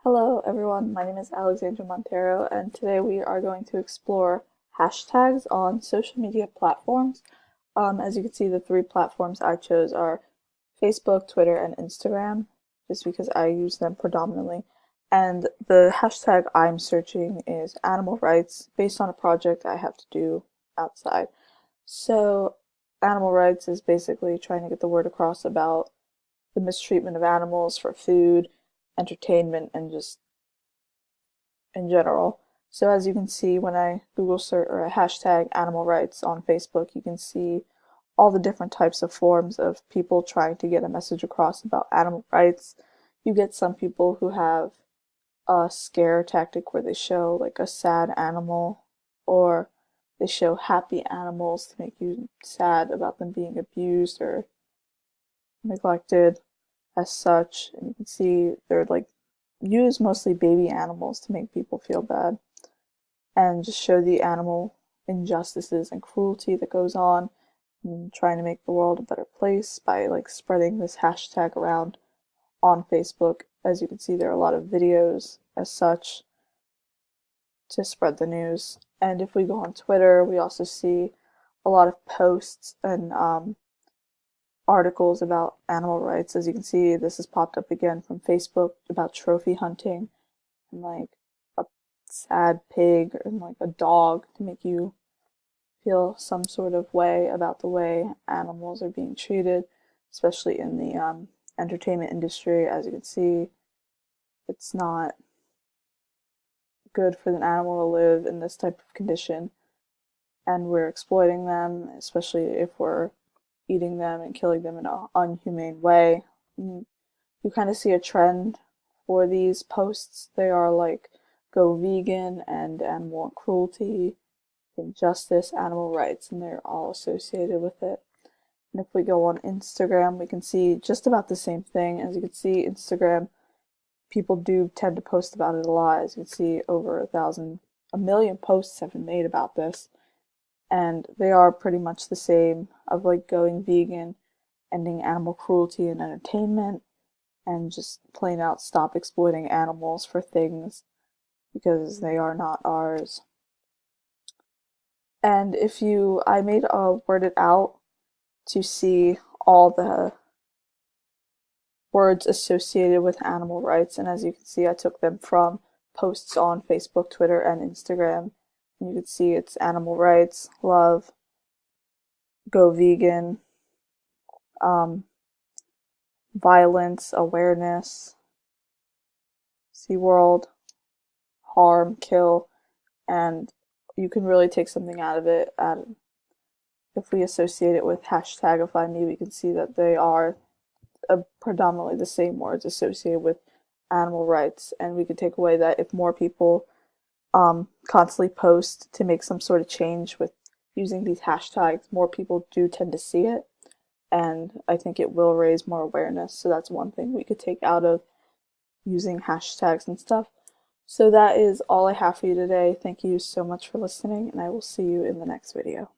Hello everyone, my name is Alexandra Montero, and today we are going to explore hashtags on social media platforms. As you can see, the three platforms I chose are Facebook, Twitter, and Instagram, just because I use them predominantly. And the hashtag I'm searching is animal rights, based on a project I have to do outside. So, animal rights is basically trying to get the word across about the mistreatment of animals for food, entertainment, and just in general. So as you can see, when I Google search or a hashtag animal rights on Facebook, you can see all the different types of forms of people trying to get a message across about animal rights. You get some people who have a scare tactic where they show like a sad animal, or they show happy animals to make you sad about them being abused or neglected as such. And you can see they're like use mostly baby animals to make people feel bad and just show the animal injustices and cruelty that goes on and trying to make the world a better place by like spreading this hashtag around on Facebook. As you can see, there are a lot of videos as such to spread the news. And if we go on Twitter, we also see a lot of posts and articles about animal rights. As you can see, this has popped up again from Facebook about trophy hunting and like a sad pig and like a dog to make you feel some sort of way about the way animals are being treated, especially in the entertainment industry. As you can see, it's not good for an animal to live in this type of condition, and we're exploiting them, especially if we're eating them and killing them in an unhumane way. You kind of see a trend for these posts. They are like go vegan and animal cruelty, injustice, animal rights, and they're all associated with it. And if we go on Instagram, we can see just about the same thing. As you can see, Instagram, people do tend to post about it a lot. As you can see, over a million posts have been made about this. And they are pretty much the same of like going vegan, ending animal cruelty and entertainment, and just plain out stop exploiting animals for things because they are not ours. And if you, I made a word it out to see all the words associated with animal rights, and as you can see, I took them from posts on Facebook, Twitter, and Instagram. And you can see it's animal rights, love, go vegan, um, violence, awareness, SeaWorld, harm, kill, and you can really take something out of it. If we associate it with #HashtagifyMe, we can see that they are predominantly the same words associated with animal rights, and we could take away that if more people constantly post to make some sort of change with using these hashtags, more people do tend to see it, and I think it will raise more awareness. So that's one thing we could take out of using hashtags and stuff. So that is all I have for you today. Thank you so much for listening, and I will see you in the next video.